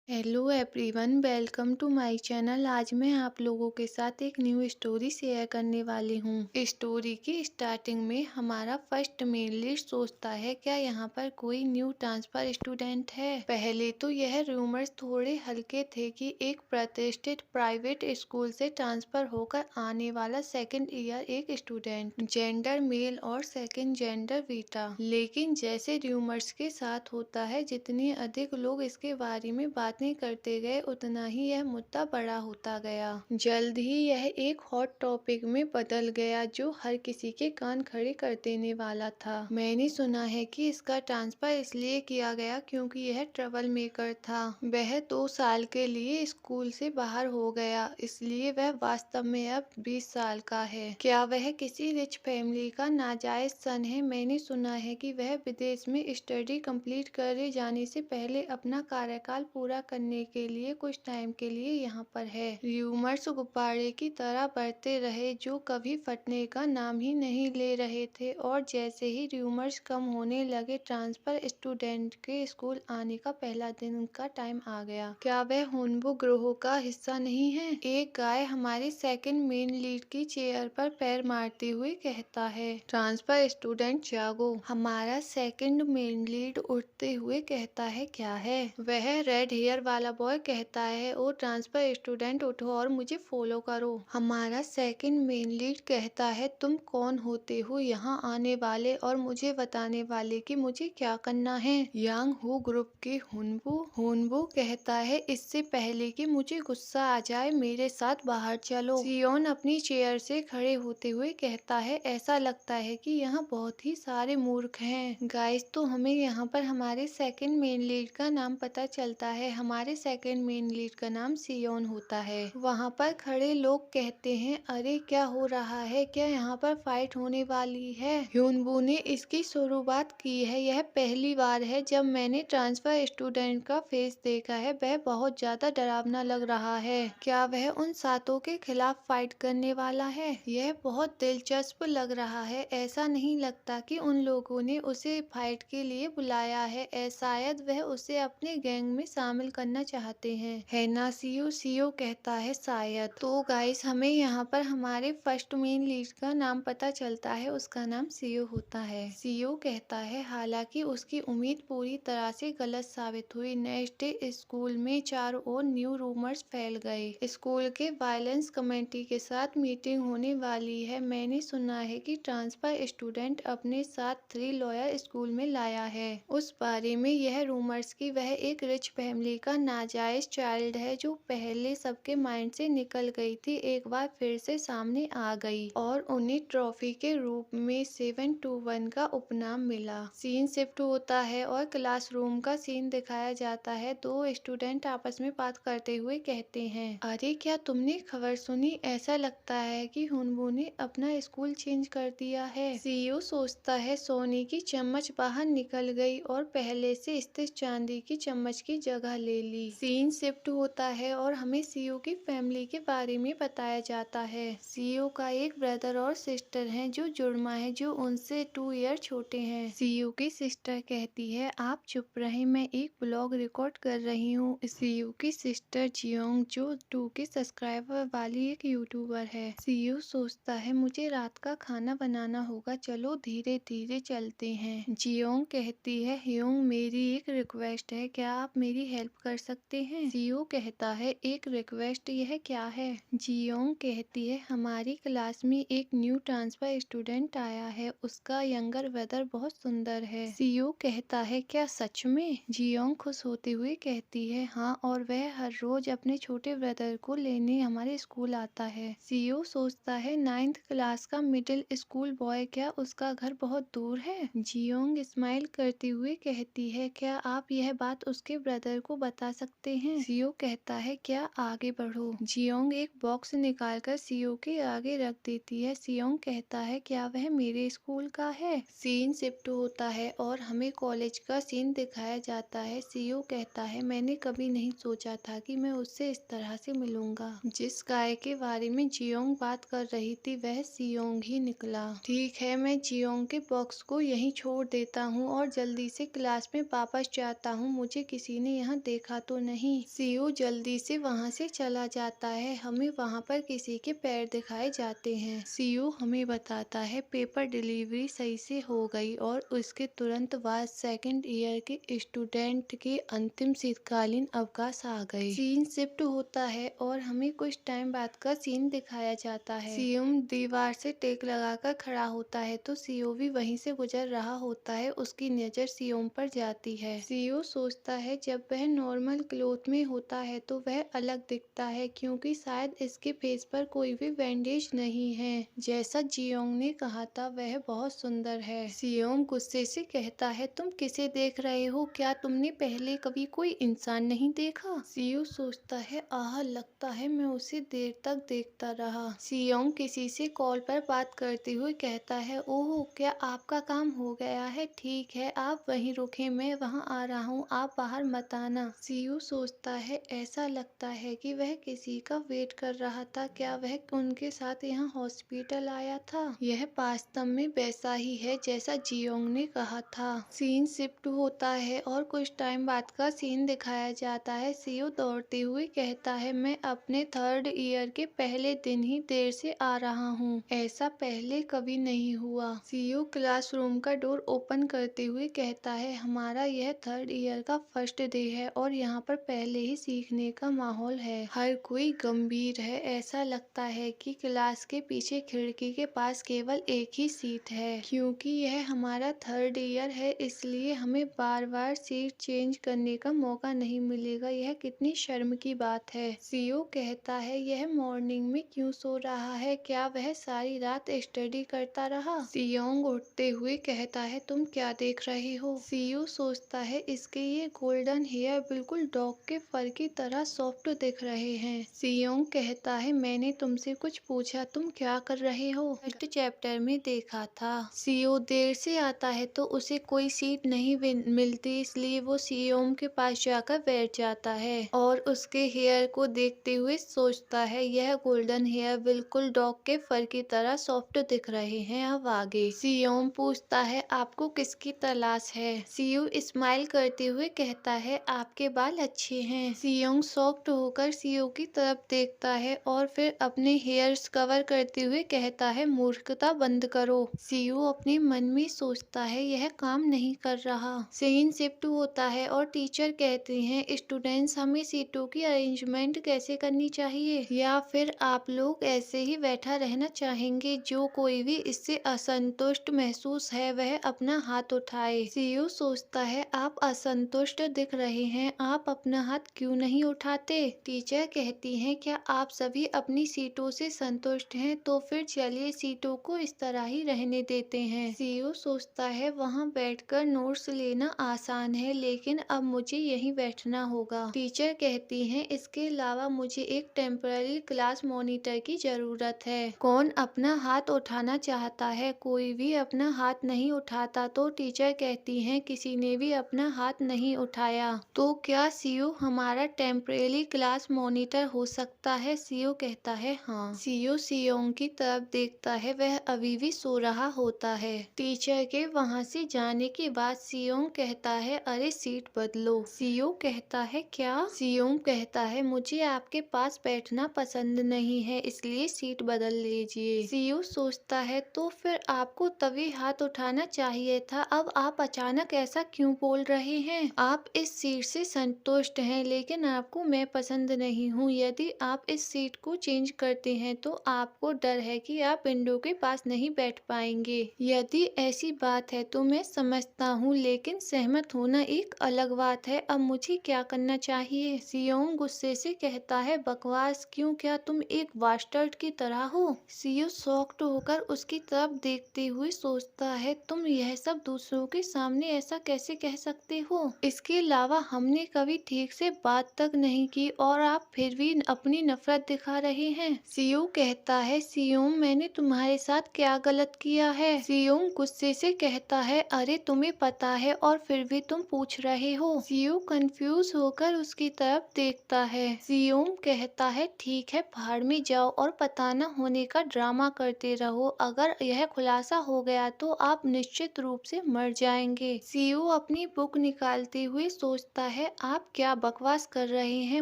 Hello everyone, welcome to my channel. आज मैं आप लोगों के साथ एक न्यू स्टोरी शेयर करने वाली हूँ। स्टोरी की स्टार्टिंग में हमारा फर्स्ट मेन लीड सोचता है, क्या यहाँ पर कोई न्यू ट्रांसफर स्टूडेंट है। पहले तो यह रूमर्स थोड़े हल्के थे कि एक प्रतिष्ठित प्राइवेट स्कूल से ट्रांसफर होकर आने वाला सेकेंड ईयर एक स्टूडेंट, जेंडर मेल और सेकेंड जेंडर बीटा। लेकिन जैसे रूमर्स के साथ होता है, जितनी अधिक लोग इसके बारे में बातें करते गए उतना ही यह मुद्दा बड़ा होता गया। जल्द ही यह एक हॉट टॉपिक में बदल गया जो हर किसी के कान खड़े कर देने वाला था। मैंने सुना है कि इसका ट्रांसफर इसलिए किया गया क्योंकि यह ट्रबल मेकर था। वह 2 साल के लिए स्कूल से बाहर हो गया, इसलिए वह वास्तव में अब 20 साल का है। क्या वह किसी रिच फैमिली का नाजायज सन है। मैंने सुना है कि वह विदेश में स्टडी कंप्लीट करे जाने से पहले अपना कार्यकाल पूरा करने के लिए कुछ टाइम के लिए यहाँ पर है। र्यूमर्स गुब्बारे की तरह बढ़ते रहे जो कभी फटने का नाम ही नहीं ले रहे थे, और जैसे ही र्यूमर्स कम होने लगे, ट्रांसफर स्टूडेंट के स्कूल आने का पहला दिन का टाइम आ गया। क्या वह होनबो ग्रोह का हिस्सा नहीं है। एक गाय हमारे सेकंड मेन लीड की चेयर पर पैर मारते हुए कहता है, ट्रांसफर स्टूडेंट जागो। हमारा सेकंड मेन लीड उठते हुए कहता है, क्या है। वह रेड हेयर वाला बॉय कहता है, ओ ट्रांसफर स्टूडेंट उठो और मुझे फॉलो करो। हमारा सेकंड मेन लीड कहता है, तुम कौन होते हो यहाँ आने वाले और मुझे बताने वाले कि मुझे क्या करना है। यांग हू ग्रुप के होनबो कहता है, इससे पहले कि मुझे गुस्सा आ जाए मेरे साथ बाहर चलो। सियोन अपनी चेयर से खड़े होते हुए कहता है, ऐसा लगता है कि यहाँ बहुत ही सारे मूर्ख हैं। गाइस, तो हमें यहाँ पर हमारे सेकंड मेन लीड का नाम पता चलता है। हमारे सेकंड मेन लीड का नाम सियोन होता है। वहाँ पर खड़े लोग कहते हैं, अरे क्या हो रहा है, क्या यहाँ पर फाइट होने वाली है। ह्यूनबू ने इसकी शुरुआत की है। यह पहली बार है जब मैंने ट्रांसफर स्टूडेंट का फेस देखा है। वह बहुत ज्यादा डरावना लग रहा है। क्या वह उन सातों के खिलाफ फाइट करने वाला है। यह बहुत दिलचस्प लग रहा है। ऐसा नहीं लगता कि उन लोगों ने उसे फाइट के लिए बुलाया है। शायद वह उसे अपने गैंग में शामिल करना चाहते हैं, है ना। सियो कहता है, शायद। तो गाइस, हमें यहाँ पर हमारे फर्स्ट मेन लीड का नाम पता चलता है। उसका नाम सियो होता है। सियो कहता है, हालांकि उसकी उम्मीद पूरी तरह से गलत साबित हुई। नेक्स्ट डे स्कूल में चारों ओर न्यू रूमर्स फैल गए। स्कूल के वायलेंस कमेटी के साथ मीटिंग होने वाली है। मैंने सुना है कि ट्रांसफर स्टूडेंट अपने साथ 3 लॉयर स्कूल में लाया है। उस बारे में यह रूमर्स कि वह एक रिच फैमिली का नाजायज चाइल्ड है जो पहले सबके माइंड से निकल गई थी, एक बार फिर से सामने आ गई और उन्हें ट्रॉफी के रूप में 721 का उपनाम मिला। सीन शिफ्ट होता है और क्लासरूम का सीन दिखाया जाता है। 2 स्टूडेंट आपस में बात करते हुए कहते हैं, अरे क्या तुमने खबर सुनी, ऐसा लगता है कि हुनबू ने अपना स्कूल चेंज कर दिया है। सीईओ सोचता है, सोने की चम्मच बाहर निकल गई और पहले से स्थित चांदी की चम्मच की जगह ले ली। सीन शिफ्ट होता है और हमें सीईओ की फैमिली के बारे में बताया जाता है। सीईओ का एक ब्रदर और सिस्टर हैं जो जुड़वा है, जो उनसे 2 ईयर छोटे हैं। सीईओ की सिस्टर कहती है, आप चुप रहे, मैं एक ब्लॉग रिकॉर्ड कर रही हूँ। सीईओ की सिस्टर जियोंग, जो 2K सब्सक्राइबर वाली एक यूट्यूबर है। सीईओ सोचता है, मुझे रात का खाना बनाना होगा, चलो धीरे धीरे चलते हैं। जियोंग कहती है, ह्योंग, मेरी एक रिक्वेस्ट है, क्या आप मेरी हेल्प कर सकते हैं। सीईओ कहता है, एक रिक्वेस्ट, यह क्या है। जियोंग कहती है, हमारी क्लास में एक न्यू ट्रांसफर स्टूडेंट आया है, उसका यंगर ब्रदर बहुत सुंदर है। सीईओ कहता है, क्या सच में। जियोंग खुश होते हुए कहती है, हाँ, और वह हर रोज अपने छोटे ब्रदर को लेने हमारे स्कूल आता है। सीईओ सोचता है, 9th क्लास का मिडिल स्कूल बॉय, क्या उसका घर बहुत दूर है। जियोंग स्माइल करते हुए कहती है, क्या आप यह बात उसके ब्रदर को बता सकते हैं। सीईओ कहता है, क्या आगे बढ़ो। जियोंग एक बॉक्स निकालकर सीईओ के आगे रख देती है। सियोंग कहता है, क्या वह मेरे स्कूल का है। सीन शिफ्ट होता है और हमें कॉलेज का सीन दिखाया जाता है। सीईओ कहता है, मैंने कभी नहीं सोचा था कि मैं उससे इस तरह से मिलूंगा। जिस गाय के बारे में जियोंग बात कर रही थी वह सियोंग ही निकला। ठीक है, मैं जियोंग के बॉक्स को यहीं छोड़ देता हूँ और जल्दी से क्लास में वापस जाता हूँ। मुझे किसी ने यहाँ देखा तो नहीं। सीयू जल्दी से वहाँ से चला जाता है। हमें वहाँ पर किसी के पैर दिखाए जाते हैं। सीयू हमें बताता है पेपर डिलीवरी सही से हो गई और उसके तुरंत बाद सेकंड ईयर के स्टूडेंट के अंतिम शीतकालीन अवकाश आ गए। सीन शिफ्ट होता है और हमें कुछ टाइम बाद का सीन दिखाया जाता है। सीयू दीवार से टेक लगाकर खड़ा होता है तो सीयू भी वहीं से गुजर रहा होता है। उसकी नजर सीयू पर जाती है। सीयू सोचता है जब वह नॉर्मल क्लोथ में होता है तो वह अलग दिखता है क्योंकि शायद इसके फेस पर कोई भी बैंडेज नहीं है। जैसा जियोंग ने कहा था वह बहुत सुंदर है। सियोंग गुस्से से कहता है तुम किसे देख रहे हो? क्या तुमने पहले कभी कोई इंसान नहीं देखा? सियू सोचता है आह लगता है मैं उसे देर तक देखता रहा। सियोंग किसी से कॉल पर बात करते हुए कहता है ओह क्या आपका काम हो गया है? ठीक है आप वहीं रुके, मैं वहां आ रहा हूँ, आप बाहर मत आना। सियू सोचता है ऐसा लगता है कि वह किसी का वेट कर रहा था। क्या वह उनके साथ यहाँ हॉस्पिटल आया था? यह वास्तव में वैसा ही है जैसा जियोंग ने कहा था। सीन शिफ्ट होता है और कुछ टाइम बाद का सीन दिखाया जाता है। सियू दौड़ते हुए कहता है मैं अपने थर्ड ईयर के पहले दिन ही देर से आ रहा हूँ, ऐसा पहले कभी नहीं हुआ। सियू क्लासरूम का डोर ओपन करते हुए कहता है हमारा यह थर्ड ईयर का फर्स्ट डे है और यहाँ पर पहले ही सीखने का माहौल है। हर कोई गंभीर है, ऐसा लगता है कि क्लास के पीछे खिड़की के पास केवल एक ही सीट है। क्योंकि यह हमारा थर्ड ईयर है इसलिए हमें बार बार सीट चेंज करने का मौका नहीं मिलेगा। यह कितनी शर्म की बात है। सीयू कहता है यह मॉर्निंग में क्यों सो रहा है? क्या वह सारी रात स्टडी करता रहा? सियोंग उठते हुए कहता है तुम क्या देख रहे हो? सीयू सोचता है इसके ये गोल्डन हेयर बिल्कुल डॉग के फर की तरह सॉफ्ट दिख रहे हैं। सियोंग कहता है मैंने तुमसे कुछ पूछा, तुम क्या कर रहे हो? फर्स्ट चैप्टर में देखा था। सीयू देर से आता है तो उसे कोई सीट नहीं मिलती इसलिए वो सियोंग के पास जाकर बैठ जाता है और उसके हेयर को देखते हुए सोचता है यह गोल्डन हेयर बिल्कुल डॉग के फर की तरह सॉफ्ट दिख रहे हैं। अब आगे सियोंग पूछता है आपको किसकी तलाश है? सियू स्माइल करते हुए कहता है आपके बाल अच्छे हैं। सियोंग शॉक्ड होकर सियू की तरफ देखता है और फिर अपने हेयर्स कवर करते हुए कहता है मूर्खता बंद करो। सियू अपने मन में सोचता है यह काम नहीं कर रहा। सीन शिफ्ट होता है और टीचर कहते हैं स्टूडेंट्स हमें सीटों की अरेंजमेंट कैसे करनी चाहिए या फिर आप लोग ऐसे ही बैठा रहना चाहेंगे? जो कोई भी इससे असंतुष्ट महसूस है वह अपना हाथ उठाए। सीयू सोचता है आप असंतुष्ट दिख रहे हैं, आप अपना हाथ क्यों नहीं उठाते? टीचर कहती हैं क्या आप सभी अपनी सीटों से संतुष्ट हैं? तो फिर चलिए सीटों को इस तरह ही रहने देते हैं। सीयू सोचता है वहाँ बैठकर नोट्स लेना आसान है लेकिन अब मुझे यहीं बैठना होगा। टीचर कहती हैं इसके अलावा मुझे एक टेम्पररी क्लास मॉनिटर की जरूरत है। कौन अपना हाथ उठाना चाहता है? कोई भी अपना हाथ नहीं उठाता तो टीचर कहती हैं किसी ने भी अपना हाथ नहीं उठाया। तो क्या सीयू हमारा टेम्परेरी क्लास मॉनिटर हो सकता है? सीयू कहता है हाँ। सीयू सियोंग की तरफ देखता है, वह अभी भी सो रहा होता है। टीचर के वहाँ से जाने के बाद सियोंग कहता है अरे सीट बदलो। सीयू कहता है क्या? सियोंग कहता है मुझे आपके पास बैठना पसंद नहीं है इसलिए सीट बदल लीजिए। सीयू सोचता है तो फिर आपको तभी हाथ उठाना चाहिए था, अब आप अचानक ऐसा क्यों बोल रहे हैं? आप इस सीट से संतुष्ट हैं लेकिन आपको मैं पसंद नहीं हूँ। यदि आप इस सीट को चेंज करते हैं तो आपको डर है कि आप विंडो के पास नहीं बैठ पाएंगे। यदि ऐसी बात है तो मैं समझता हूँ लेकिन सहमत होना एक अलग बात है। अब मुझे क्या करना चाहिए? सियोंग गुस्से से कहता है बकवास क्यों, क्या तुम एक बास्टर्ड की तरह हो? सियू शॉक्ड होकर उसकी तरफ देखते हुए सोचता है तुम यह सब दूसरों के सामने ऐसा कैसे कह सकते हो? इसके अलावा हमने कभी ठीक से बात तक नहीं की और आप फिर भी अपनी नफरत दिखा रहे हैं। सियू कहता है सियोंग मैंने तुम्हारे साथ क्या गलत किया है? सियोंग गुस्से से कहता है अरे तुम्हें पता है और फिर भी तुम पूछ रहे हो। सियू कंफ्यूज होकर उसकी तरफ देखता है। सियोंग कहता है ठीक है भाड़ में जाओ और पता न होने का ड्रामा करते रहो, अगर यह खुलासा हो गया तो आप निश्चित रूप से मर जाएंगे। सीयू अपनी बुक निकालते हुए सोचता है है, आप क्या बकवास कर रहे हैं,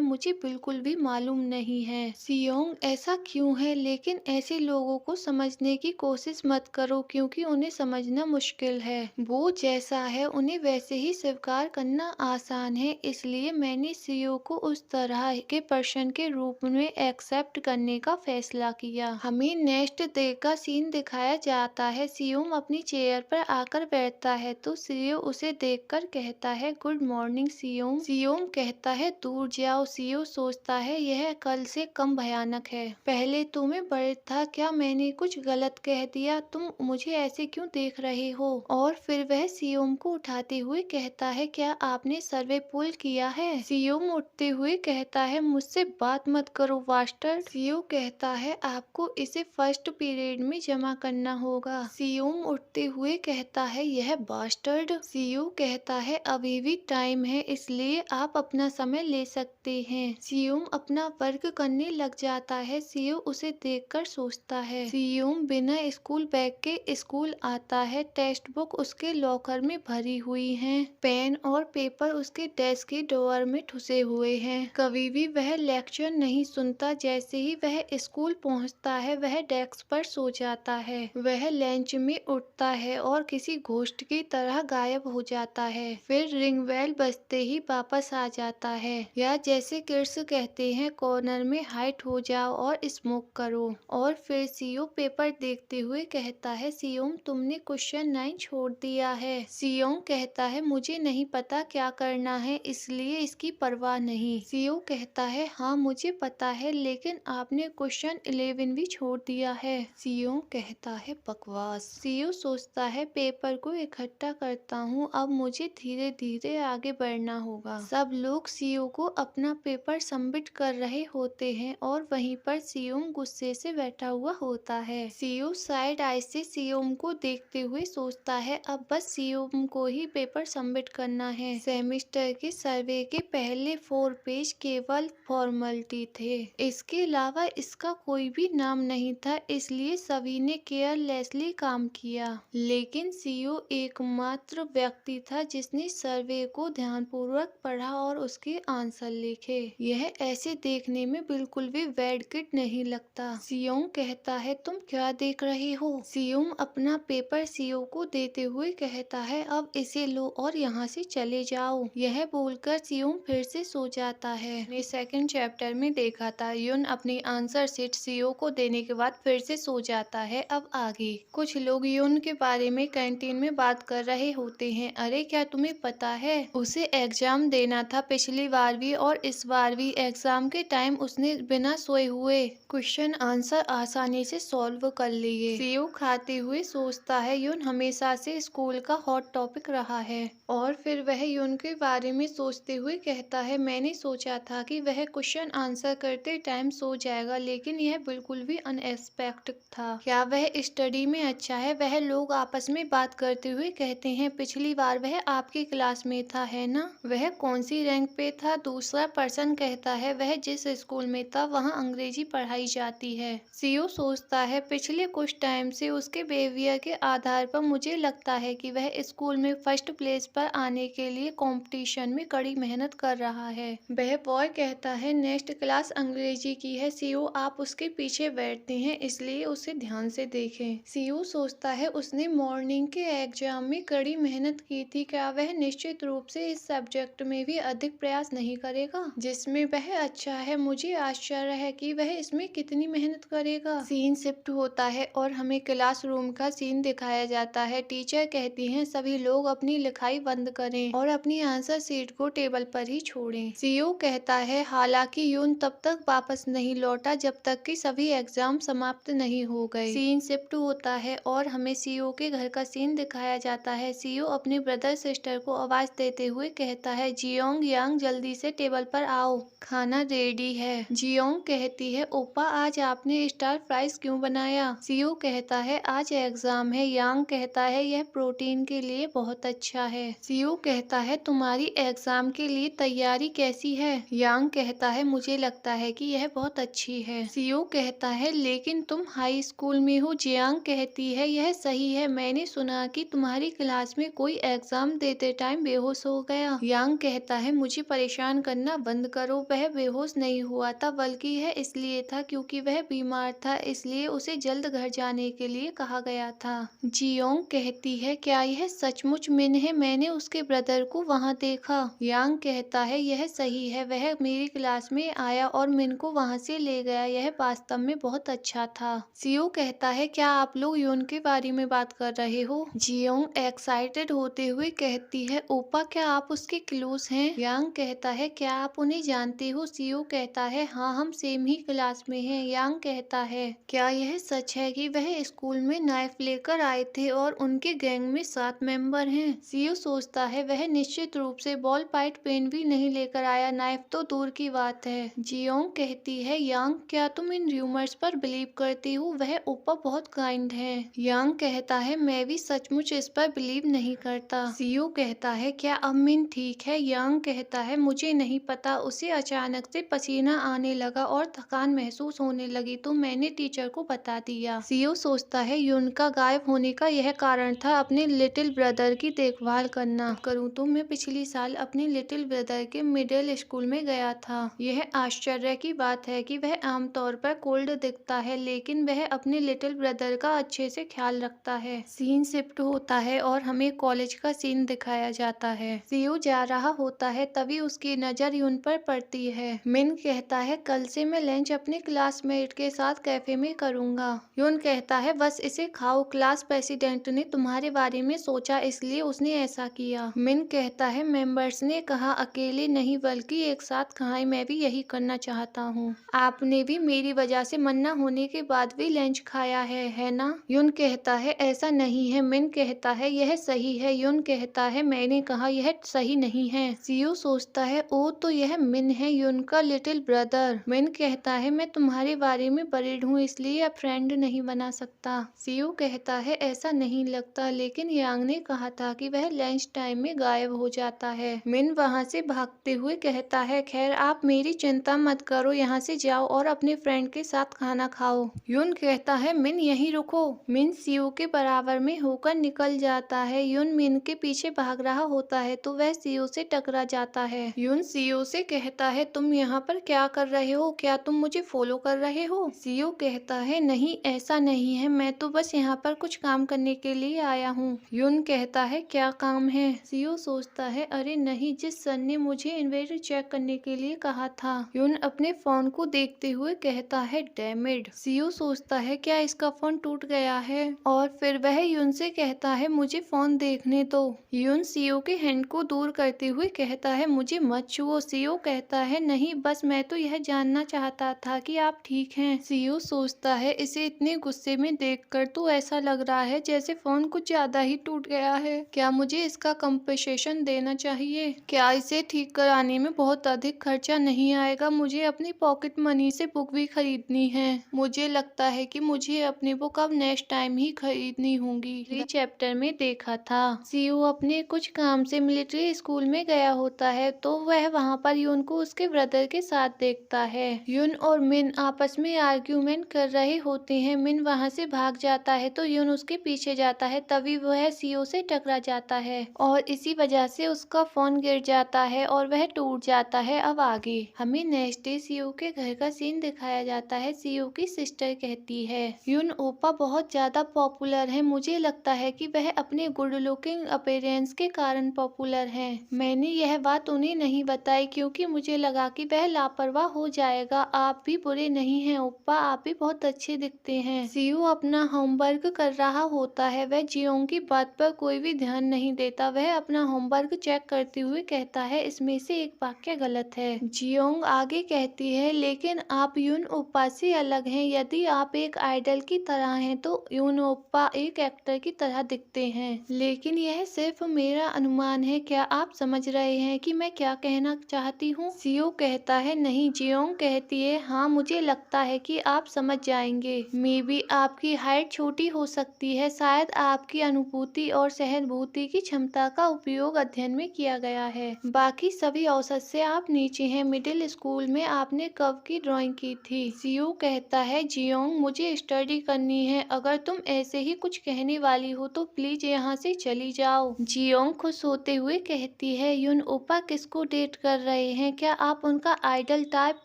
मुझे बिल्कुल भी मालूम नहीं है। सियोंग, ऐसा क्यों है? लेकिन ऐसे लोगों को समझने की कोशिश मत करो क्योंकि उन्हें समझना मुश्किल है। वो जैसा है उन्हें वैसे ही स्वीकार करना आसान है, इसलिए मैंने सीओ को उस तरह के पर्सन के रूप में एक्सेप्ट करने का फैसला किया। हमें नेक्स्ट डे का सीन दिखाया जाता है। सियोम अपनी चेयर पर आकर बैठता है तो सीओ उसे देखकर कहता है, गुड मॉर्निंग सियोम। सियोम कहता है, दूर जाओ। सीओ सोचता है यह कल से कम भयानक है। पहले तुम्हें बड़े था, क्या मैंने कुछ गलत कह दिया? तुम मुझे ऐसे क्यों देख रहे हो? और फिर वह सियोम को उठाते हुए कहता है, क्या आपने सर्वे पुल किया है? सियोम उठते हुए कहता है, मुझसे बात मत करो बास्टर्ड। सीओ कहता है, आपको इसे फर्स्ट पीरियड में जमा करना होगा। सियोम उठते हुए कहता है, यह बास्टर्ड। सीओ कहता है, अभी भी टाइम है, इसलिए आप अपना समय ले सकते हैं। सियोम अपना वर्क करने लग जाता है। सीओ उसे देखकर सोचता है। सियोम बिना स्कूल बैग के स्कूल आता है। टेक्स्ट बुक उसके लॉकर में भरी हुई हैं। पेन और पेपर उसके डेस्क के ड्रॉअर में ठुसे हुए हैं। कभी भी वह लेक्चर नहीं सुनता। जैसे ही वह स्कूल पहुंचता है वह डेस्क पर सो जाता है। वह लंच में उठता है और किसी घोस्ट की तरह गायब हो जाता है। फिर रिंग बेल बजते ही वापस आ जाता है। या जैसे किड्स कहते हैं, कॉर्नर में हाइड हो जाओ और स्मोक करो। और फिर सीओ पेपर देखते हुए कहता है, सियोम तुमने क्वेश्चन 9 छोड़ दिया है। सियोम कहता है, मुझे नहीं पता क्या करना है, इसलिए इसकी परवाह नहीं। सीओ कहता है, हाँ मुझे पता है, लेकिन आपने क्वेश्चन 11 भी छोड़ दिया है। सीओ कहता है, बकवास। सीओ सोचता है, पेपर को इकट्ठा करता हूँ, अब मुझे धीरे धीरे आगे बढ़ना होगा। सब लोग सीओ को अपना पेपर सबमिट कर रहे होते हैं और वहीं पर सियोम गुस्से से बैठा हुआ होता है। सीओ साइड आई से सियोम को देखते हुए सोचता है, अब बस सियोम को ही पेपर सबमिट करना है। सेमेस्टर के सर्वे के पहले 4 पेज केवल फॉर्मेलिटी थे। इसके अलावा इसका कोई भी नाम नहीं था, इसलिए सभी ने केयरलेसली काम किया। लेकिन सीओ एकमात्र व्यक्ति था जिसने सर्वे को ध्यानपूर्वक पढ़ा और उसके आंसर लिखे। यह ऐसे देखने में बिल्कुल भी बैड किड नहीं लगता। सियोम कहता है, तुम क्या देख रहे हो? सियोम अपना पेपर सीओ को देते हुए कहता है, अब इसे लो और यहाँ से चले जाओ। यह बोलकर सियोम फिर से सो जाता है। हमने सेकंड चैप्टर में देखा था, युन अपनी आंसर शीट सीओ को देने के बाद फिर से सो जाता है। अब आगे कुछ लोग युन के बारे में कैंटीन में बात कर रहे होते हैं। अरे क्या तुम्हें पता है, उसे एग्जाम देना था पिछली बार भी और इस बार भी। एग्जाम के टाइम उसने बिना सोए हुए क्वेश्चन आंसर आसानी से सॉल्व कर लिए। सीओ खाते हुए सोचता है, युन हमेशा से स्कूल का हॉट टॉपिक रहा है। और फिर वह युन के बारे में सोचते हुए कहता है, मैंने सोचा था कि वह क्वेश्चन आंसर करते टाइम सो जाएगा, लेकिन यह बिल्कुल भी अनएक्सपेक्टेड था। क्या वह स्टडी में अच्छा है? वह लोग आपस में बात करते हुए कहते हैं, पिछली बार वह आपकी क्लास में था, है ना? वह कौन सी रैंक पे था? दूसरा पर्सन कहता है, वह जिस स्कूल में था वहाँ अंग्रेजी पढ़ाई जाती है। सीओ सोचता है, पिछले कुछ टाइम से उसके बिहेवियर के आधार पर मुझे लगता है कि वह स्कूल में फर्स्ट प्लेस पर आने के लिए कंपटीशन में कड़ी मेहनत कर रहा है। वह बॉय कहता है, नेक्स्ट क्लास अंग्रेजी की है। सीओ आप उसके पीछे बैठते हैं, इसलिए उसे ध्यान से देखें। सीओ सोचता है, उसने मॉर्निंग के एग्जाम में कड़ी मेहनत की थी, क्या वह निश्चित रूप से इस सब्जेक्ट में भी अधिक प्रयास नहीं करेगा जिसमें वह अच्छा है? मुझे आश्चर्य है कि वह इसमें कितनी मेहनत करेगा। सीन शिफ्ट होता है और हमें क्लासरूम का सीन दिखाया जाता है। टीचर कहती हैं, सभी लोग अपनी लिखाई बंद करें और अपनी आंसर शीट को टेबल पर ही छोड़ें। सीओ कहता है, हालांकि यून तब तक वापस नहीं लौटा जब तक कि सभी एग्जाम समाप्त नहीं हो गए। सीन शिफ्ट होता है और हमें सीओ के घर का सीन दिखाया जाता है। सीओ अपने ब्रदर सिस्टर को आवाज देते हुए कहता है, जियोंग यांग जल्दी से टेबल पर आओ, खाना रेडी है। जियोंग कहती है, ओपा आज आपने स्टार फ्राइज क्यों बनाया? सीओ कहता है, आज एग्जाम है। यांग कहता है, यह प्रोटीन के लिए बहुत अच्छा है। सीओ कहता है, तुम्हारी एग्जाम के लिए तैयारी कैसी है? यांग कहता है, मुझे लगता है कि यह बहुत अच्छी है। सीओ कहता है, लेकिन तुम हाई स्कूल में हो। जियांग कहती है, यह सही है, मैंने सुना कि तुम्हारी क्लास में कोई एग्जाम देते टाइम बेहोश हो गया। यांग यांग कहता है मुझे परेशान करना बंद करो। वह बेहोश नहीं हुआ था, बल्कि यह इसलिए था क्योंकि वह बीमार था, इसलिए उसे जल्द घर जाने के लिए कहा गया था। जियोंग कहती है क्या यह सचमुच मिन है? मैंने उसके ब्रदर को वहाँ देखा। यांग कहता है यह सही है, वह मेरी क्लास में आया और मिन को वहाँ से ले गया। यह वास्तव में बहुत अच्छा था। सियो कहता है क्या आप लोग यून के बारे में बात कर रहे हो? जियोंग एक्साइटेड होते हुए कहती है ओपा क्या आप उसके क्लोज हैं? यांग कहता है क्या आप उन्हें जानते हो? सियो कहता है हाँ, हम सेम ही क्लास में हैं। यांग कहता है क्या यह सच है कि वह स्कूल में नाइफ लेकर आए थे और उनके गैंग में 7 मेंबर हैं? सियो सोचता है वह निश्चित रूप से बॉल पाइट पेन भी नहीं लेकर आया, नाइफ तो दूर की बात है। जियोंग कहती है यांग क्या तुम इन र्यूमर्स पर बिलीव करती हो? वह ओपा बहुत काइंड है। यांग कहता है मैं भी सचमुच इस पर बिलीव नहीं करता। सियो कहता है क्या अब मिन ठीक है? यांग कहता है मुझे नहीं पता, उसे अचानक से पसीना आने लगा और थकान महसूस होने लगी तो मैंने टीचर को बता दिया। सियो सोचता है यून का गायब होने का यह कारण था अपने लिटिल ब्रदर की देखभाल करना। करूँ तो मैं पिछली साल अपने लिटिल ब्रदर के मिडिल स्कूल में गया था। यह आश्चर्य की बात है कि वह आमतौर पर कोल्ड दिखता है, लेकिन वह अपने लिटिल ब्रदर का अच्छे से ख्याल रखता है। सीन शिफ्ट होता है और हमें कॉलेज का सीन दिखाया जाता है। सियो जा रहा होता है, तभी उसकी नजर यून पर पड़ती है। मिन कहता है कल से मैं लंच अपने क्लासमेट के साथ कैफे में करूंगा। यून कहता है बस इसे खाओ, क्लास प्रेसिडेंट ने तुम्हारे बारे में सोचा इसलिए उसने ऐसा किया। मिन कहता है मेंबर्स ने कहा अकेले नहीं बल्कि एक साथ खाएं, मैं भी यही करना चाहता हूँ। आपने भी मेरी वजह से मन्ना होने के बाद भी लंच खाया है ना? यून कहता है ऐसा नहीं है। मिन कहता है यह सही है। यून कहता है मैंने कहा यह सही नहीं है। सियो सोचता है ओ तो यह मिन है, यून का लिटिल ब्रदर। मिन कहता है मैं तुम्हारे बारे में वरीड हूँ इसलिए अब फ्रेंड नहीं बना सकता। सियो कहता है ऐसा नहीं लगता, लेकिन यांग ने कहा था कि वह लंच टाइम में गायब हो जाता है। मिन वहाँ से भागते हुए कहता है खैर आप मेरी चिंता मत करो, यहाँ से जाओ और अपने फ्रेंड के साथ खाना खाओ। यून कहता है मिन यहीं रुको। मिन सियो के बराबर में होकर निकल जाता है। यून मिन के पीछे भाग रहा होता है तो वह सियो से टकरा जाता है। यून सियो से कहता है तुम यहाँ पर क्या कर रहे हो? क्या तुम मुझे फॉलो कर रहे हो? सियो कहता है नहीं ऐसा नहीं है, मैं तो बस यहाँ पर कुछ काम करने के लिए आया हूँ। यून कहता है क्या काम है? सियो सोचता है अरे नहीं, जिस सर ने मुझे इन्वेंटरी चेक करने के लिए कहा था। यून अपने फोन को देखते हुए कहता है डैम इट। सियो सोचता है क्या इसका फोन टूट गया है, और फिर वह यून से कहता है मुझे फोन देखने दो। यून सियो के हैंड को दूर करते हुए कहता है मुझे मत छुओ। सियो कहता है नहीं, बस मैं तो यह जानना चाहता था कि आप ठीक हैं। सियो सोचता है इसे इतने गुस्से में देखकर तो ऐसा लग रहा है जैसे फोन कुछ ज्यादा ही टूट गया है। क्या मुझे इसका कंपनसेशन देना चाहिए? क्या इसे ठीक कराने में बहुत अधिक खर्चा नहीं आएगा? मुझे अपनी पॉकेट मनी से बुक भी खरीदनी है। मुझे लगता है कि मुझे अपनी बुक अब नेक्स्ट टाइम ही खरीदनी होंगी। चैप्टर में देखा था सियो अपने कुछ काम से मिलिट्री स्कूल में गया होता है तो वह वहाँ पर यून को उसके ब्रदर के साथ देखता है। यून और मिन आपस में आर्ग्यूमेंट कर रहे होते हैं। मिन वहाँ से भाग जाता है तो यून उसके पीछे जाता है, तभी वह सियो से टकरा जाता है और इसी वजह से उसका फोन गिर जाता है और वह टूट जाता है। अब आगे हमें नेक्स्ट डे सियो के घर का सीन दिखाया जाता है। सियो की सिस्टर कहती है यून ओपा बहुत ज्यादा पॉपुलर है, मुझे लगता है कि वह अपने गुड लुकिंग अपीयरेंस के कारण पॉपुलर है। मैंने यह बात उन्हें नहीं बताई क्योंकि मुझे लगा कि वह लापरवाह हो जाएगा। आप भी बुरे नहीं हैं ओप्पा, आप भी बहुत अच्छे दिखते हैं। सियो अपना होमवर्क कर रहा होता है, वह जियोंग की बात पर कोई भी ध्यान नहीं देता। वह अपना होमवर्क चेक करते हुए कहता है इसमें से एक वाक्य गलत है। जियोंग आगे कहती है लेकिन आप यून ओप्पा से अलग हैं, यदि आप एक आइडल की तरह हैं तो यून ओप्पा एक एक्टर की तरह दिखते हैं। लेकिन यह सिर्फ मेरा अनुमान है, क्या आप समझ रहे हैं कि मैं क्या कहना चाहती हूँ? सियो कहता है नहीं। जियोंग कहती है हाँ, मुझे लगता है कि आप समझ जाएंगे। मे बी आपकी हाइट छोटी हो सकती है, शायद आपकी अनुभूति और सहानुभूति की क्षमता का उपयोग अध्ययन में किया गया है, बाकी सभी औसत से आप नीचे हैं। मिडिल स्कूल में आपने कब की ड्राइंग की थी? सियो कहता है जियोंग मुझे स्टडी करनी है, अगर तुम ऐसे ही कुछ कहने वाली हो तो प्लीज यहाँ से चली जाओ। जियोंग खुश होते हुए कहती है, युन ओपा किसको डेट कर रहे हैं, क्या आप उनका आइडल टाइप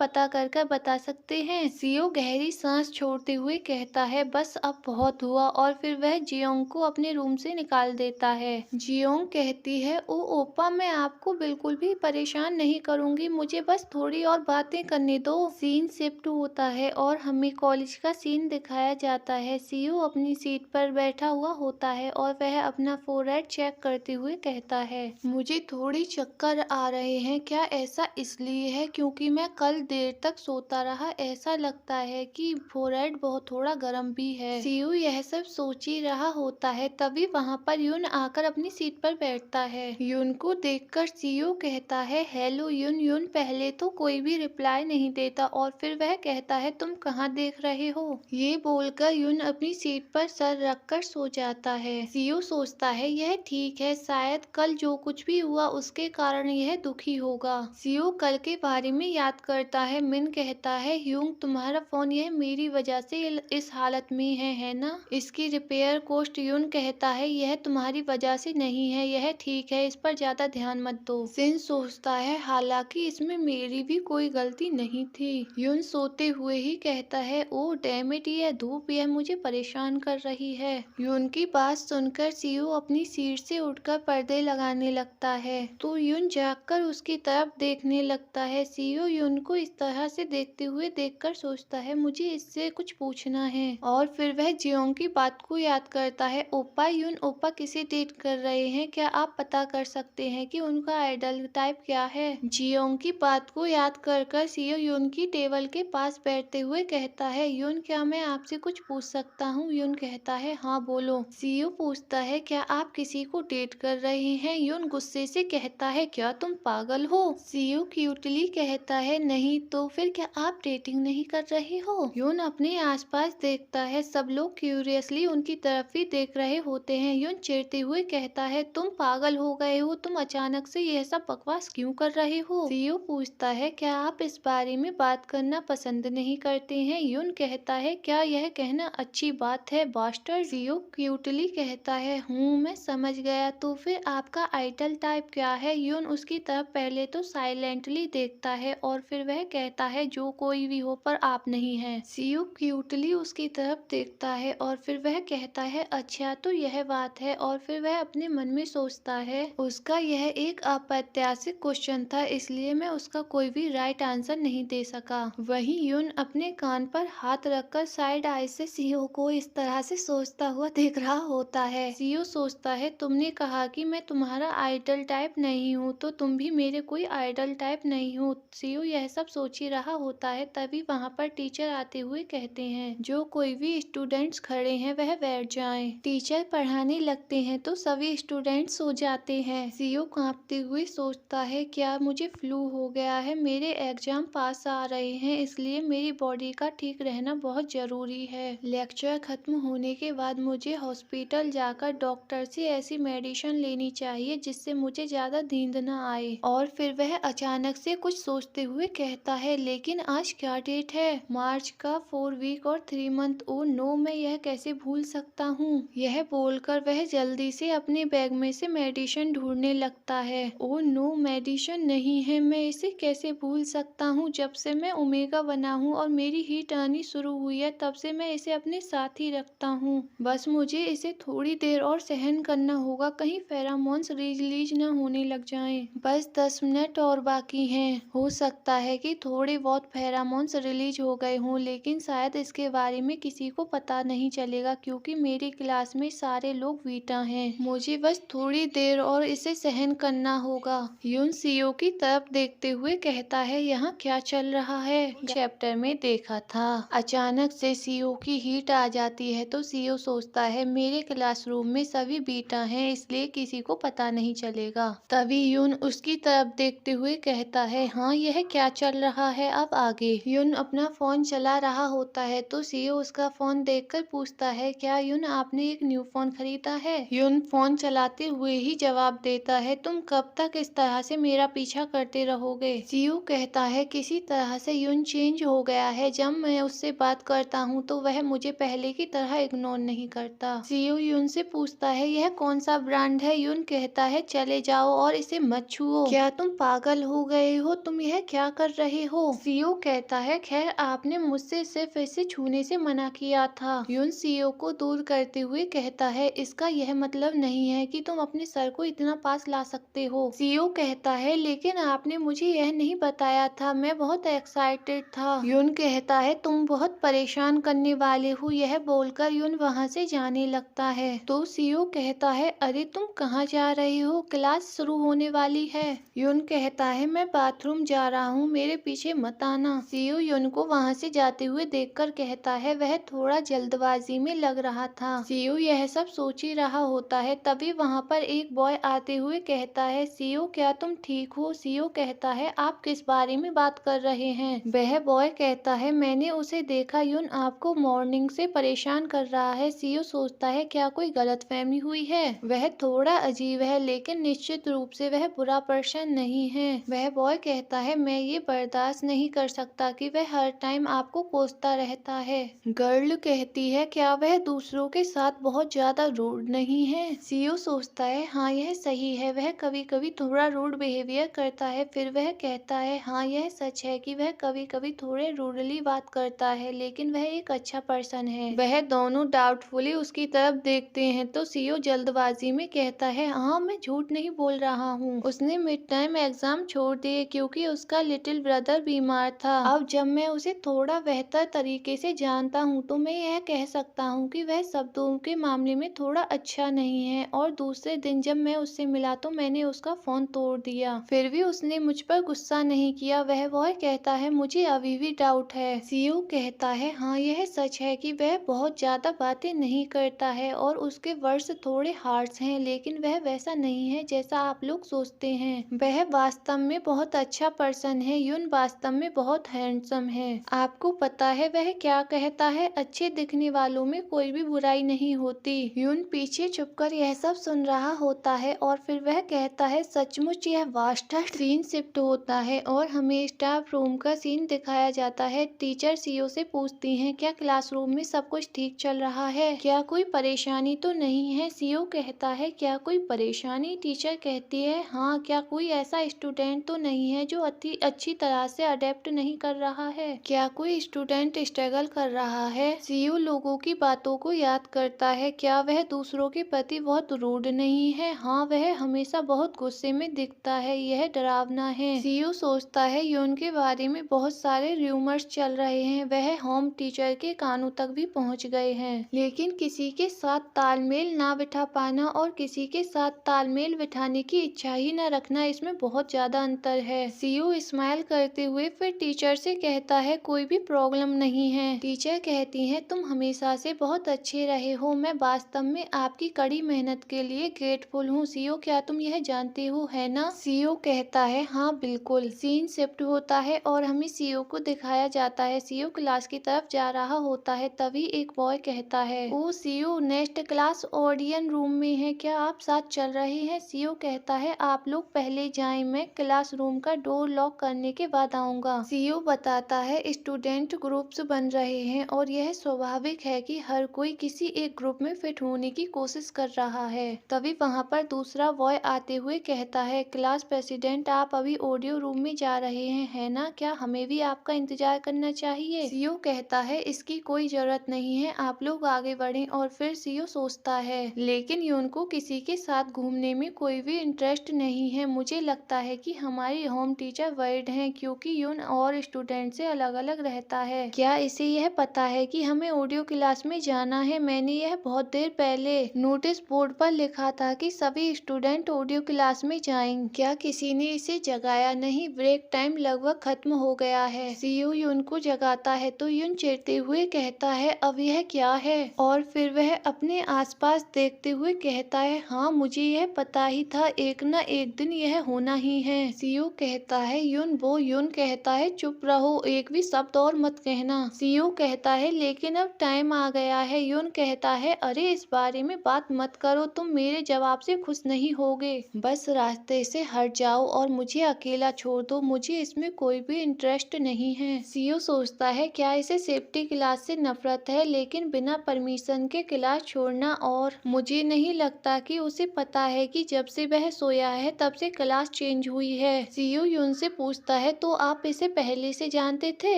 पता कर बता सकते हैं। सीओ गहरी सांस छोड़ते हुए कहता है बस अब बहुत हुआ, और फिर वह जियोंग को अपने रूम से निकाल देता है। जियोंग कहती है ओ ओपा, मैं आपको बिल्कुल भी परेशान नहीं करूंगी, मुझे बस थोड़ी और बातें करने दो। सीन शिफ्ट होता है और हमें कॉलेज का सीन दिखाया जाता है। सीओ अपनी सीट पर बैठा हुआ होता है और वह अपना फोरहेड चेक करते हुए कहता है मुझे थोड़ी चक्कर आ रहे हैं, क्या ऐसा इसलिए है क्योंकि मैं कल देर तक सोता रहा, ऐसा लगता है कि फोरहेड बहुत थोड़ा गर्म भी है। सीयू यह सब सोच ही रहा होता है, तभी वहाँ पर युन आकर अपनी सीट पर बैठता है। युन को देखकर सीयू कहता है हेलो युन। युन पहले तो कोई भी रिप्लाई नहीं देता और फिर वह कहता है तुम कहाँ देख रहे हो। ये बोलकर युन अपनी सीट पर सर रखकर सो जाता है। सीयू सोचता है यह ठीक है, शायद कल जो कुछ भी हुआ उसके कारण यह दुखी होगा। सीयू कल के बारे में याद करता है। मिन कहता है युंग तुम्हारा फोन यह मेरी वजह से इस हालत में है ना। इसकी रिपेयर कॉस्ट। युन कहता है यह तुम्हारी वजह से नहीं है, यह ठीक है, इस पर ज्यादा ध्यान मत दो। सिन सोचता है हालांकि इसमें मेरी भी कोई गलती नहीं थी। युन सोते हुए ही कहता है ओ डैम इट, यह धूप यह मुझे परेशान कर रही है। युन की बात सुनकर सीयू अपनी सीट से उठकर पर्दे लगाने लगता है तो युन जागकर उसकी तरफ देखने लगता है। सीयू युन को इस तरह से देखते हुए देखकर सोचता है मुझे इससे कुछ पूछना है, और फिर वह जियोंग की बात को याद करता है। ओपा युन ओपा किसे डेट कर रहे हैं, क्या आप पता कर सकते हैं कि उनका आइडल टाइप क्या है। जियोंग की बात को याद कर सीयू युन की टेबल के पास बैठते हुए कहता है युन क्या मैं आपसे कुछ पूछ सकता हूँ। युन कहता है हाँ बोलो। सीयू पूछता है क्या आप किसी को डेट कर रहे हैं। युन गुस्से से कहता है क्या तुम पागल हो। सीयू क्यूटली कहता है नहीं तो फिर क्या आप डेटिंग नहीं कर रहे हो। युन अपने आसपास देखता है, सब लोग क्यूरियसली उनकी तरफ ही देख रहे होते हैं। युन चिढ़ते हुए कहता है तुम पागल हो गए हो, तुम अचानक से यह सब बकवास क्यों कर रहे हो। सीयू पूछता है क्या आप इस बारे में बात करना पसंद नहीं करते हैं। युन कहता है क्या यह कहना अच्छी बात है बास्टर। सीयू क्यूटली कहता है मैं समझ गया, तो फिर आपका आइडल टाइप क्या है। युन उसकी तरफ पहले तो साइलेंटली देखता है और फिर वह कहता है जो कोई भी हो पर आप नहीं हैं। सीयू क्यूटली उसकी तरफ देखता है और फिर वह कहता है अच्छा तो यह बात है, और फिर वह अपने मन में सोचता है उसका यह एक अप्रत्याशित क्वेश्चन था, इसलिए मैं उसका कोई भी राइट आंसर नहीं दे सका। वहीं युन अपने कान पर हाथ रखकर साइड आई से सीयू को इस तरह से सोचता हुआ देख रहा होता है। सीयू सोचता है तुमने कहा कि मैं तुम्हारा आइडल टाइप नहीं हूँ, तो तुम भी मेरे कोई आइडल टाइप नहीं हो। सीयू यह सब सोच ही रहा होता है, तभी वहाँ पर टीचर आते हुए कहते हैं जो कोई भी स्टूडेंट्स खड़े हैं वह बैठ जाएं। टीचर पढ़ाने लगते हैं तो सभी स्टूडेंट्स सो जाते हैं। सीयू कांपते हुए सोचता है क्या मुझे फ्लू हो गया है, मेरे एग्जाम पास आ रहे हैं, इसलिए मेरी बॉडी का ठीक रहना बहुत जरूरी है। लेक्चर खत्म होने के बाद मुझे हॉस्पिटल जाकर डॉक्टर से ऐसी मेडिसिन लेनी चाहिए जिससे मुझे ज्यादा नींद न आए। और फिर वह अचानक से कुछ सोचते हुए कहता है लेकिन आज क्या डेट है। मार्च का 4 वीक और 3 मंथ। ओ नो, मैं यह कैसे भूल सकता हूँ। यह बोलकर वह जल्दी से अपने बैग में से मेडिसिन ढूंढने लगता है। ओ नो, मेडिसिन नहीं है, मैं इसे कैसे भूल सकता हूँ। जब से मैं ओमेगा बना हूँ और मेरी हीट आनी शुरू हुई है तब से मैं इसे अपने साथ ही रखता हूँ। बस मुझे इसे थोड़ी देर और सहन करना होगा, कहीं फेरामोन्स रिलीज न होने लग जाएं। बस 10 मिनट और बाकी हैं। हो सकता है कि थोड़े बहुत फेरामोन्स रिलीज हो गए हों, लेकिन शायद इसके बारे में किसी को पता नहीं चलेगा क्योंकि मेरी क्लास में सारे लोग बीटा हैं। मुझे बस थोड़ी देर और इसे सहन करना होगा। युन सीओ की तरफ देखते हुए कहता है यहाँ क्या चल रहा है। चैप्टर में देखा था अचानक से सीओ की हीट आ जाती है तो सीओ सोचता है मेरे क्लासरूम में सभी बीटा हैं, इसलिए किसी को पता नहीं चलेगा। तभी युन उसकी तरफ देखते हुए कहता है हाँ यह क्या चल रहा है अब आगे। युन अपना फोन चला रहा होता है तो सीओ उसका फोन देखकर पूछता है क्या युन आपने एक न्यू फोन खरीदा है। युन फोन चलाते हुए ही जवाब देता है तुम कब तक इस तरह से मेरा पीछा करते रहोगे। सीओ कहता है किसी तरह से युन चेंज हो गया है, जब मैं उससे बात करता हूँ तो वह मुझे पहले की तरह इग्नोर नहीं करता। सीओ युन से पूछता है यह कौन सा ब्रांड है। युन कहता है चले जाओ जाओ और इसे मत छुओ। क्या तुम पागल हो गए हो? तुम यह क्या कर रहे हो? सीओ कहता है, खैर आपने मुझसे सिर्फ इसे छूने से मना किया था। यून सीओ को दूर करते हुए कहता है, इसका यह मतलब नहीं है कि तुम अपने सर को इतना पास ला सकते हो। सीओ कहता है, लेकिन आपने मुझे यह नहीं बताया था, मैं बहुत एक्साइटेड था। यून कहता है, तुम बहुत परेशान करने वाले हो। यह बोलकर यून वहाँ से जाने लगता है। तो सीओ कहता है, अरे तुम कहाँ जा रहे हो? क्लास शुरू होने वाली है। यून कहता है, मैं बाथरूम जा रहा हूँ, मेरे पीछे मत आना। सीओ यून को वहाँ से जाते हुए देखकर कहता है, वह थोड़ा जल्दबाजी में लग रहा था। सीओ यह सब सोच ही रहा होता है, तभी वहाँ पर एक बॉय आते हुए कहता है, सीओ क्या तुम ठीक हो? सीओ कहता है, आप किस बारे में बात कर रहे हैं? वह बॉय कहता है, मैंने उसे देखा, यून आपको मॉर्निंग से परेशान कर रहा है। सीओ सोचता है, क्या कोई गलतफहमी हुई है? वह थोड़ा अजीब है, लेकिन निश्चित रूप से वह बुरा पर्सन नहीं है। वह बॉय कहता है, मैं ये बर्दाश्त नहीं कर सकता कि वह हर टाइम आपको कोसता रहता है। गर्ल कहती है, क्या वह दूसरों के साथ बहुत ज्यादा रूड नहीं है? सीओ सोचता है, हाँ यह सही है, वह कभी कभी थोड़ा रूड बिहेवियर करता है। फिर वह कहता है, हाँ यह सच है कि वह कभी कभी थोड़े रूडली बात करता है, लेकिन वह एक अच्छा पर्सन है। वह दोनों डाउटफुली उसकी तरफ देखते हैं। तो सीओ जल्दबाजी में कहता है, हाँ मैं झूठ नहीं बोल रहा हूँ, उसने मिड टाइम एग्जाम छोड़ दिए क्योंकि उसका लिटिल ब्रदर बीमार था। अब जब मैं उसे थोड़ा बेहतर तरीके से जानता हूँ तो मैं यह कह सकता हूँ कि वह शब्दों के मामले में थोड़ा अच्छा नहीं है। और दूसरे दिन जब मैं उससे मिला तो मैंने उसका फोन तोड़ दिया, फिर भी उसने मुझ पर गुस्सा नहीं किया। वह बॉय कहता है, मुझे अभी भी डाउट है। सीओ कहता है, हाँ यह सच है कि वह बहुत ज्यादा बातें नहीं करता है और उसके वर्ड्स थोड़े हार्श हैं, लेकिन वह वैसा नहीं है जैसा आप लोग सोचते हैं। वह वास्तव में बहुत अच्छा पर्सन है। यून वास्तव में बहुत हैंडसम है। आपको पता है वह क्या कहता है, अच्छे दिखने वालों में कोई भी बुराई नहीं होती। यून पीछे छुपकर यह सब सुन रहा होता है और फिर वह कहता है, सचमुच यह वास्ट सीन शिफ्ट होता है और हमें स्टाफ रूम का सीन दिखाया जाता है। टीचर सीओ से पूछती हैं, क्या क्लासरूम में सब कुछ ठीक चल रहा है? क्या कोई परेशानी तो नहीं है? सीओ कहता है, क्या कोई परेशानी? टीचर कहती है, हाँ क्या कोई ऐसा स्टूडेंट तो नहीं है जो अच्छी तरह से अडेप्ट नहीं कर रहा है? क्या कोई स्टूडेंट स्ट्रगल कर रहा है? सीओ लोगों की बातों को याद करता है, क्या वह दूसरों के प्रति बहुत रूड नहीं है? हाँ वह हमेशा बहुत गुस्से में दिखता है, यह डरावना है। सीओ सोचता है, यून के बारे में बहुत सारे र्यूमर्स चल रहे हैं, वह होम टीचर के कानों तक भी पहुंच गए हैं। लेकिन किसी के साथ तालमेल ना बिठा पाना और किसी के साथ तालमेल बिठाने की इच्छा ही न रखना, इसमें बहुत ज्यादा अंतर है। सीओ स्माइल करते हुए फिर टीचर से कहता है, कोई भी प्रॉब्लम नहीं है। टीचर कहती है, तुम हमेशा से बहुत अच्छे रहे हो, मैं वास्तव में आपकी कड़ी मेहनत के लिए ग्रेटफुल हूँ। सीओ क्या तुम यह जानते हो, है ना? सीओ कहता है, हाँ बिल्कुल। सीन शिफ्ट होता है और हमें सीओ को दिखाया जाता है। सीओ क्लास की तरफ जा रहा होता है, तभी एक बॉय कहता है, ओ सीओ नेक्स्ट क्लास ऑडियन रूम में है, क्या आप साथ चल रहे हैं? सीओ कहता है, आप लोग पहले जाएं, मैं क्लासरूम का डोर लॉक करने के बाद आऊंगा। सीओ बताता है, स्टूडेंट ग्रुप्स बन रहे हैं और यह स्वाभाविक है कि हर कोई किसी एक ग्रुप में फिट होने की कोशिश कर रहा है। तभी वहाँ पर दूसरा बॉय आते हुए कहता है, क्लास प्रेसिडेंट आप अभी ऑडियो रूम में जा रहे हैं, है ना? क्या हमें भी आपका इंतजार करना चाहिए? सीओ कहता है, इसकी कोई जरूरत नहीं है, आप लोग आगे बढ़ें। और फिर सीओ सोचता है, लेकिन यून को किसी के साथ घूमने में कोई भी इंटरेस्ट नहीं है। मुझे लगता है कि हमारी होम टीचर वर्ड हैं क्योंकि यून और स्टूडेंट से अलग अलग रहता है। क्या इसे यह पता है कि हमें ऑडियो क्लास में जाना है? मैंने यह बहुत देर पहले नोटिस बोर्ड पर लिखा था कि सभी स्टूडेंट ऑडियो क्लास में जाएं। क्या किसी ने इसे जगाया नहीं? ब्रेक टाइम लगभग खत्म हो गया है। सीओ यून को जगाता है तो यून चिढ़ते हुए कहता है, अब यह क्या है? और फिर वह अपने आसपास देखते हुए कहता है, हाँ मुझे यह पता ही था, एक न एक दिन यह होना ही है। सीओ कहता है, यून वो। यून कहता है, चुप रहो, एक भी शब्द और मत कहना। सीओ कहता है, लेकिन अब टाइम आ गया है। यून कहता है, अरे इस बारे में बात मत करो, तुम मेरे जवाब से खुश नहीं होगे, बस रास्ते से हट जाओ और मुझे अकेला छोड़ दो, मुझे इसमें कोई भी इंटरेस्ट नहीं है। सीओ सोचता है, क्या इसे सेफ्टी क्लास से नफरत है, लेकिन बिना परमिशन के क्लास छोड़ना, और मुझे नहीं लगता कि उसे पता है कि जब से वह सोया है तब से क्लास चेंज हुई है। सीयू यून से पूछता है तो आप इसे पहले से जानते थे?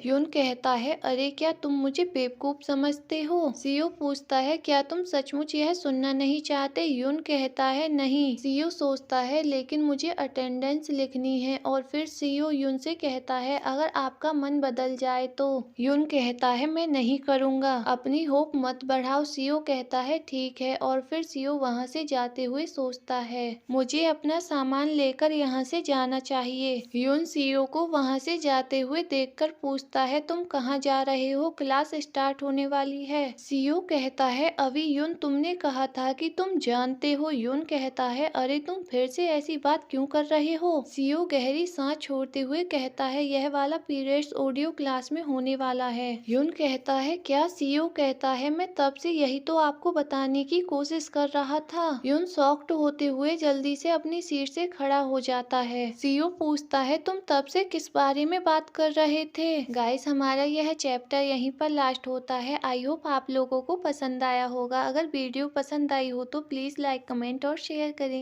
यून कहता है अरे क्या तुम मुझे बेवकूफ समझते हो? सीयू पूछता है क्या तुम सचमुच यह सुनना नहीं चाहते? यून कहता है नहीं। सीयू सोचता है लेकिन मुझे अटेंडेंस लिखनी है और फिर सीयू यून से कहता है अगर आपका मन बदल जाए तो? यून कहता है मैं नहीं करूँगा, अपनी होप मत बढ़ाओ। सीयू कहता है ठीक है और फिर सीयू वहाँ से जाते हुए सोचता है मुझे अपना सामान लेकर यहाँ से जाना चाहिए। यून सीयू को वहाँ से जाते हुए देखकर पूछता है तुम कहाँ जा रहे हो? क्लास स्टार्ट होने वाली है। सीयू कहता है अभी यून तुमने कहा था कि तुम जानते हो। यून कहता है अरे तुम फिर से ऐसी बात क्यों कर रहे हो? सीयू गहरी सांस छोड़ते हुए कहता है यह वाला पीरियड्स ऑडियो क्लास में होने वाला है। यून कहता है क्या? सीयू कहता है मैं तब से यही तो आपको बताने की कोशिश कर रहा था। यून शॉक्ड होते हुए जल्दी से अपनी सीट से खड़ा हो जाता है। सीयू पूछता है तुम तब से किस बारे में बात कर रहे थे? गाइस हमारा यह चैप्टर यहीं पर लास्ट होता है। आई होप आप लोगों को पसंद आया होगा। अगर वीडियो पसंद आई हो तो प्लीज लाइक कमेंट और शेयर करें।